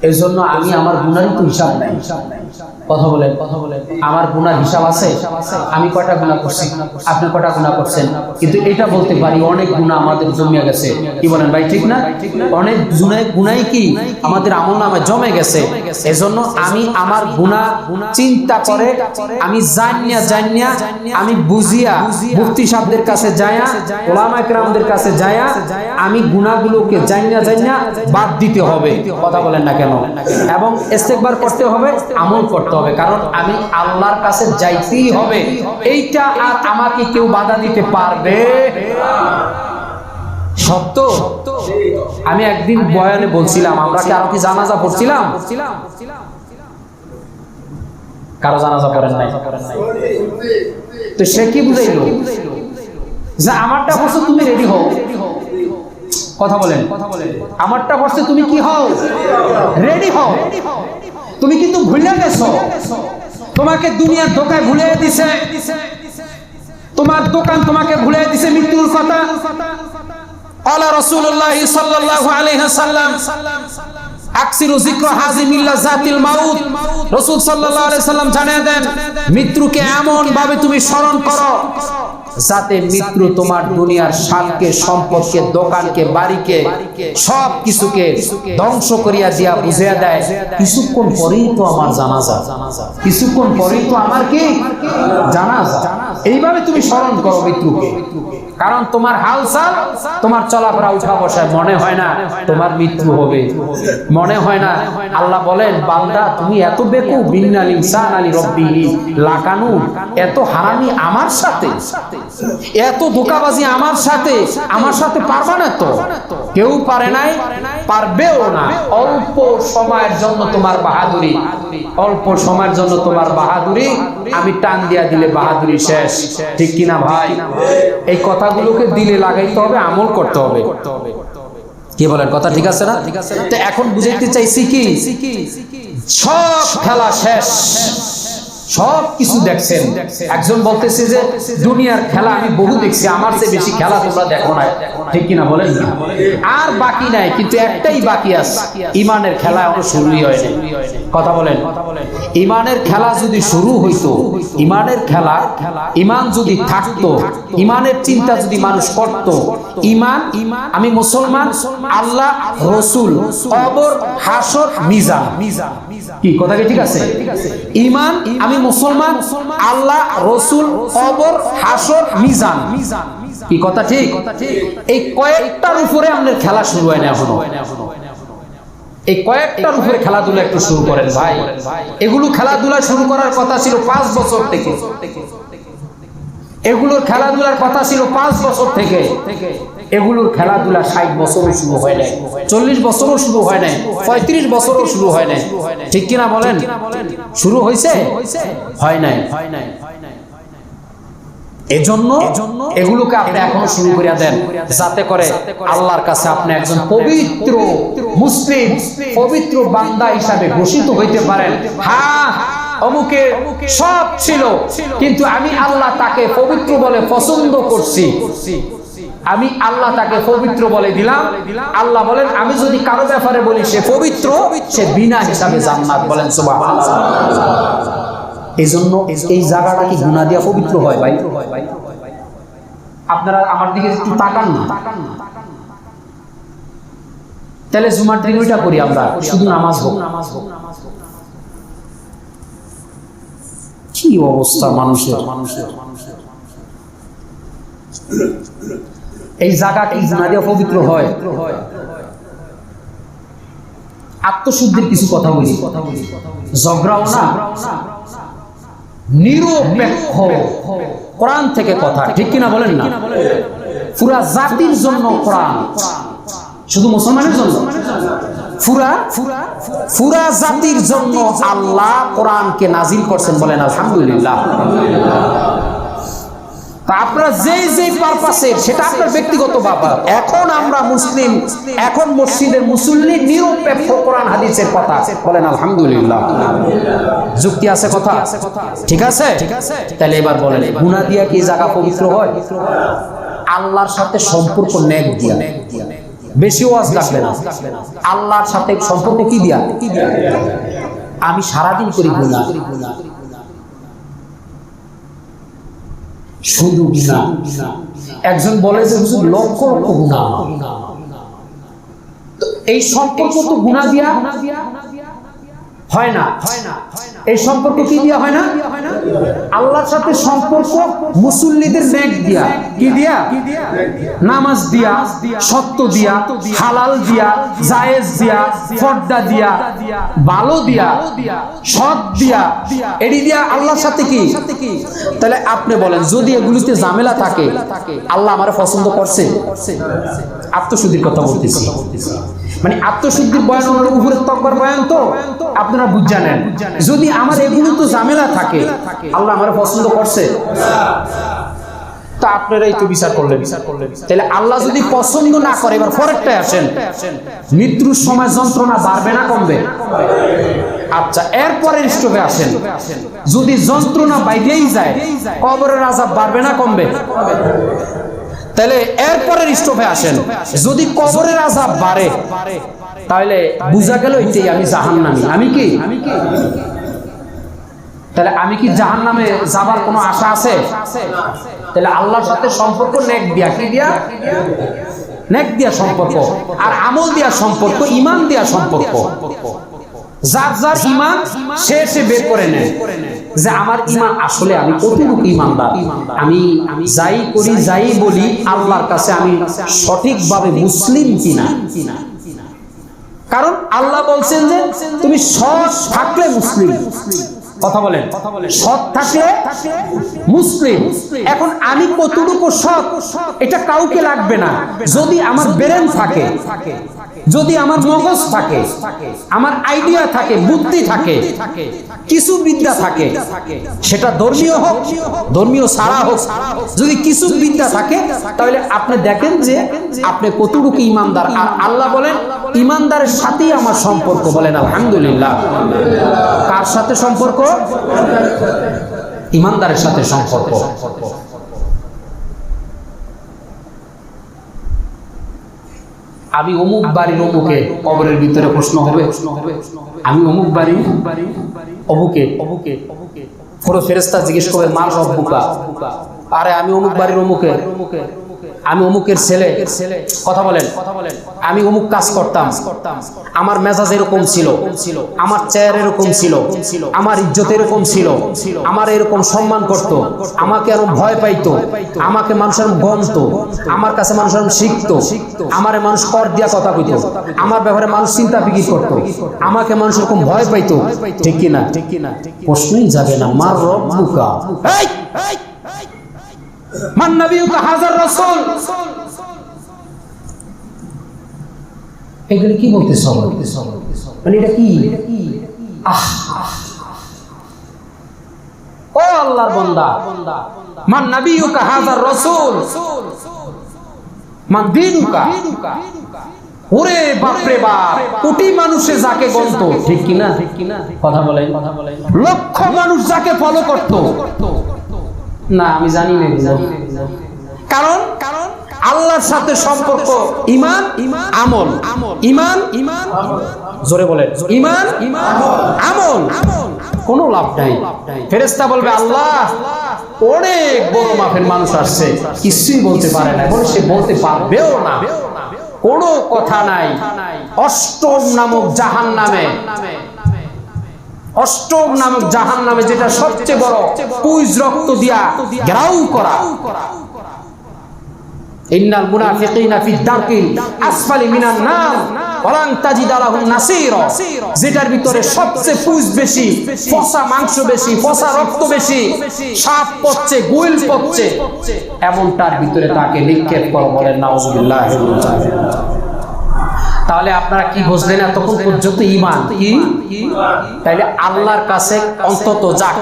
এই জন্য আমি আমার গুনারই তো হিসাব নাই। কথা বলেন আমার গুনার হিসাব আছে। আমি কয়টা গুনাহ করছি, আপনি কয়টা গুনাহ করছেন, কিন্তু এটা বলতে পারি অনেক গুনাহ আমাদের জমে গেছে। কি বলেন ভাই, ঠিক না? অনেক গুনাহ কি আমাদের আমলনামায় জমে গেছে। এজন্য আমি আমার গুনাহ চিন্তা করে আমি জানিয়া আমি বুঝিয়া মুফতি সাহেবদের কাছে যায়া, উলামায়ে কেরামদের কাছে যায়া আমি গুনাহগুলোকে জানিয়া বাদ দিতে হবে। কথা বলেন না কেন? এবং ইস্তেগফার করতে হবে, আমল করতে হবে, কারণ আমি আল্লাহর কাছে যাইতেই হবে। এইটা আর আমাকে কেউ বাধা দিতে পারবে সত্য। আমি একদিন বয়ানে বলছিলাম, আমরা কি আরো কি জানাজা পড়ছিলাম? কারো জানাজা পড়েন নাই? তো সে কি বুঝাইলো যে আমারটা পড়ছো তুমি রেডি হও। কথা বলেন আমারটা পড়ছে তুমি কি হও, রেডি হও। তুমি কিন্তু ভুলে গেছো, তোমাকে দুনিয়ার ধোকায় ভুলে দিছে, তোমার দোকান তোমাকে ভুলে দিছে মৃত্যুর কথা। আলা রাসূলুল্লাহ সাল্লাল্লাহু আলাইহি ওয়াসাল্লাম আকসিরু যিকরা হাযিমিল্লা যাতিল মাউত। রাসূল সাল্লাল্লাহু আলাইহি ওয়াসাল্লাম জানিয়ে দেন, মৃত্যুকে এমন ভাবে তুমি স্মরণ করো যাতে মৃত্যু তোমার দুনিয়ার শানকে, সম্পদকে, দোকানকে, বাড়িকে, সব কিছুকে ধ্বংস করিয়া দিয়া বুঝিয়ে দেয় কিছুক্ষণ পরেই তো আমার জানাজা, কিছুক্ষণ পরেই তো আমার কি জানাজা। এইভাবে তুমি স্মরণ করো মৃত্যুকে, কারণ তোমার হালচাল, তোমার চলাফেরা, উঠা বসায় মনে হয় না তোমার মৃত্যু হবে, মনে হয় না। আল্লাহ বলেন, বান্দা তুমি এত বেকুব, বিন্নাল ইনসান আলী রব্বিহি লাকানুন, এত হারামি আমার সাথে, এত ধোঁকাবাজি আমার সাথে পারবা না তো? কেউ পারে নাই, পারবেও না। অল্প সময়ের জন্য তোমার বাহাদুরি, অল্প সময়ের জন্য তোমার বাহাদুরি আমি টান দিয়া দিলে বাহাদুরি শেষ। ঠিক কিনা ভাই? এই কথাগুলোকে দিলে লাগাইতে হবে, আমল করতে হবে। কি বলেন, কথা ঠিক আছে না? তো এখন বুঝাইতে চাইছি কি, সব খেলা শেষ, সব কিছু দেখছেন। একজন বলতেছে যে দুনিয়ার খেলা আমি বহু দেখছি, আমার চেয়ে বেশি খেলা তোমরা দেখো না। ঠিক কিনা বলেন? আর বাকি নাই, কিন্তু একটাই বাকি আছে, ইমানের খেলা এখনো শুরুই হয়নি। কথা বলেন, ইমানের খেলা যদি শুরু হইতো, ইমানের খেলা, ইমান যদি থাকতো, ইমানের চিন্তা যদি মানুষ করত, ইমান আমি মুসলমান, আল্লাহ, রসুল, কবর, হাসর, মিজান। কি কথা কি ঠিক আছে? ইমান আমি মুসলমান, আল্লাহ, রসুল, কবর, হাসর, মিজান। কি কথা ঠিক? এই কয়েকটার উপরে আমাদের খেলা শুরু হয় না এখনো। এই কয়েকটার উপরে খেলাধুলা একটু শুরু করেন ভাই। এগুলো খেলাধুলা শুরু করার কথা ছিল 5 বছর থেকে, এগুলোর খেলাধুলার কথা ছিল 5 বছর থেকে। এগুলোর খেলাধুলা 60 বছরও শুরু হয় নাই, 40 বছরও শুরু হয় নাই, 35 বছরও শুরু হয় নাই। ঠিক কিনা বলেন? শুরু হয়েছে? হয় নাই। এজন্য এগুলোকে আপনি এখনো শুরু করিয়া দেন, যাতে করে আল্লাহর কাছে আপনি একজন পবিত্র মুসলিম, পবিত্র বান্দা হিসাবে ঘোষিত হইতে পারেন। হ্যাঁ, অমুকে সব ছিল, কিন্তু আমি আল্লাহ তাকে পবিত্র বলে পছন্দ করছি, আমি আল্লাহ তাকে পবিত্র বলে দিলাম। আল্লাহ বলেন, আমি যদি কারো ব্যাপারে বলি সে পবিত্র, সে বিনা হিসাবে জান্নাত। বলেন সুবহানাল্লাহ। এই জন্য এই জায়গাটা কি গুনাহ দিয়া পবিত্র হয় ভাই? আপনারা আমার দিকে একটু তাকান না। তাহলে জুমার দিন ওইটা করি আমরা, শুধু নামাজ হোক। কি অবস্থা মানুষের! এই জায়গা কি গুনাহ দিয়া পবিত্র হয়? আত্মশুদ্ধির কিছু কথা বলি, ঝগড়াও না, নিরপেক্ষ কোরআন থেকে কথা। ঠিক কিনা বলেন না? পুরা জাতির জন্য কোরআন, শুধু মুসলমানের জন্য? পুরা জাতির জন্য আল্লাহ কোরআনকে নাজিল করছেন। বলেন আলহামদুলিল্লাহ। আপনারা যে পারপাসে, সেটা আপনার ব্যক্তিগত ব্যাপার। এখন আমরা মুসলিম, এখন মসজিদের মুসল্লি নিরপেক্ষ কোরআন হাদিসের কথা। বলেন আলহামদুলিল্লাহ। যুক্তি আছে কথা? ঠিক আছে। তাহলে এবার বলেন, গুনাহ দিয়া কি জায়গা পবিত্র হয়? আল্লাহর সাথে সম্পর্ক নেক দিয়া। বেশি ওয়াজ লাগবে না। আল্লাহর সাথে সম্পর্ক কি দিয়া? আমি সারাদিন করি গুনাহ, শুধু গুনাহ। একজন বলে যে হুজুর লক্ষ লক্ষ গুনাহ, তো এই সম্পর্ক তো গুনাহ দিয়া হয় না। এই সম্পর্ক কি দিয়া হয় না? আল্লাহর সাথে সম্পর্ক মুসল্লিদের নেক দিয়া, কি দিয়া? নামাজ দিয়া, সত্য দিয়া, হালাল দিয়া, জায়েজ দিয়া, পর্দা দিয়া, ভালো দিয়া, সৎ দিয়া, এডি দিয়া আল্লাহর সাথে কি? তাহলে আপনি বলেন যদি এগুলিতে ঝামেলা থাকে আল্লাহ আমারে পছন্দ করছে? আত্মশুদ্ধির কথা বলতেছি, মানে আত্মশুদ্ধির বয়ান ওনার উপরে তকবার বয়ান, তো আপনারা বুঝ জানেন যদি আমার এগুলো তো ঝামেলা থাকে আল্লাহ আমারে পছন্দ করছে? তা আপনারাই তো বিচার করলেন। তাহলে আল্লাহ যদি পছন্দ না করে, এবার পরেরটায় আসেন, মৃত্যুর সময় যন্ত্রণা বাড়বে না কমবে? আচ্ছা, এরপরের স্টোভে আসেন, যদি যন্ত্রণা বাইরেই যায় কবরের আযাব বাড়বে না কমবে? তাহলে এরপরের স্টোভে আসেন, যদি কবরের আযাব বাড়ে তাহলে বুঝা গেল এটাই আমি জাহান্নামী। আমি কি? তাহলে আমি কি জাহান্নামে যাবার কোনো আশা আছে? তাহলে আল্লাহর সাথে সম্পর্ক নেক দিয়া, কি দিয়া? নেক দিয়া সম্পর্ক, আর আমল দিয়া সম্পর্ক, ঈমান দিয়া সম্পর্ক। যার যার ঈমান সে বের করে নেয় যে আমার ঈমান আসলে আমি কতটুকু ঈমানদার, আমি যাই করি যাই বলি আল্লাহর কাছে আমি সঠিকভাবে মুসলিম কিনা। কারণ আল্লাহ বলছেন যে তুমি সৎ থাকলে মুসলিম। কথা বলেন, সৎ থাকলে মুসলিম। এখন আমি কতটুকু সৎ এটা কাউকে লাগবে না। যদি আমার ব্রেন থাকে, যদি আমার মগজ থাকে, আমার আইডিয়া থাকে, বুদ্ধি থাকে, কিছু বিদ্যা থাকে, সেটা ধর্মীয় হোক ধর্মীয় ছাড়া হোক, যদি কিছু বিদ্যা থাকে তাহলে আপনি দেখেন যে আপনি কতটুকু ঈমানদার। আর আল্লাহ বলেন ঈমানদারের সাথেই আমার সম্পর্ক। বলেন আলহামদুলিল্লাহ। কার সাথে সম্পর্ক? ঈমানদারের সাথে সম্পর্ক। আমি অমুক বাড়ির অমুকে, কবরের ভিতরে প্রশ্ন হবে আমি অমুক বাড়ি অমুকে, পুরো ফেরেশতা জিজ্ঞেস করবে মার রব্বুকা, আরে আমি অমুক বাড়ির অমুকে, আমি অমুকের ছেলে। কথা বলেন, আমি অমুক কাজ করতাম, আমার মেজাজ এরকম ছিল, আমার চেহারা এরকম ছিল, আমার ইজ্জত এরকম ছিল, আমার এরকম সম্মান করত, আমাকে এরকম ভয় পাইতো, আমাকে মানুষের গন্ত, আমার কাছে মানুষ শিখতো, আমার মানুষ কর দিয়া কথা কইতো, আমার ব্যাপারে মানুষ চিন্তা ফিকির করতো, আমাকে মানুষ এরকম ভয় পাইতো। ঠিক কিনা? প্রশ্নই যাবে না মার রব্বুকা, মান নবিয়ুকা হাযার রাসূল। এগুলো কি বলতেছ? মানে এটা কি? ও আল্লাহর বান্দা, মান নবিয়ুকা হাযার রাসূল মান দীনুকা। ওরে বাপরে বাপ, কোটি মানুষে যাকে গন্ত, ঠিক কিনা? কথা বলেন, লক্ষ মানুষ যাকে ফলো করত না, আমি জানি না। কারণ আল্লাহর সাথে সম্পর্ক ঈমান আমল, ঈমান জোরে বলেন, ঈমান আমল, কোনো লাভ নাই। ফেরেশতা বলবে আল্লাহ অনেক বড় মাপের মানুষ আসছে, কিছুই বলতে পারে না, বলে সে বলতে পারবেও না, কোনো কথা নাই। অষ্টম নামক জাহান্নামে, অষ্টম নামক জাহান্নামে, যেটা সবচেয়ে বড়, পুজ রক্ত দিয়া ঘেরাও করা। ইন্নাল মুনাফিকিনা ফি দারকিল আসফালি মিনান নার ওয়ালান তাজিদা লাহুম নাসীরা, যেটার ভিতরে সবচেয়ে পুজ বেশি, পচা মাংস বেশি, পচা রক্ত বেশি, সাপ পচছে, গোইল পচছে, এমনটার ভিতরে তাকে নিক্ষেপ করো। বলেন নাউজুবিল্লাহ। তাহলে আপনারা কি বুঝলেন এতক্ষণ পর্যন্ত? ঈমান কি? তাইলে আল্লাহর কাছে অন্তত যাক,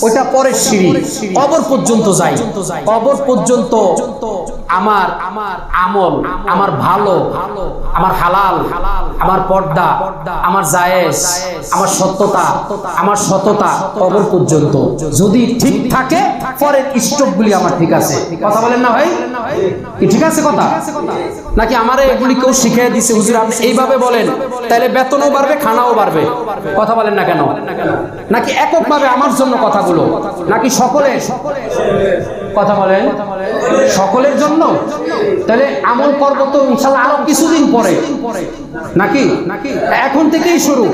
ওইটা পরের সিঁড়ি, কবর পর্যন্ত যাই। কবর পর্যন্ত আমার আমল, আমার ভালো, আমার হালাল, আমার পর্দা, আমার জায়েজ, আমার সত্যতা, আমার সততা, কবর পর্যন্ত যদি ঠিক থাকে, পরের স্টপগুলি আমার ঠিক আছে। কথা বলেন না ভাই? কি ঠিক আছে কথা? নাকি আমারে এগুলি কেউ শিখিয়ে দিছে, হুজুর আপনি এইভাবে বলেন, তাহলে বেতনও বাড়বে, খানাও বাড়বে? কথা বলেন না কেন? নাকি এককভাবে আমার জন্য কথাগুলো, নাকি সকলের? কথা বলেন, সকলের জন্য? তাহলে আমল করব তো ইনশাআল্লাহ আরো কিছুদিন পরে, নাকি এখন থেকেই শুরু।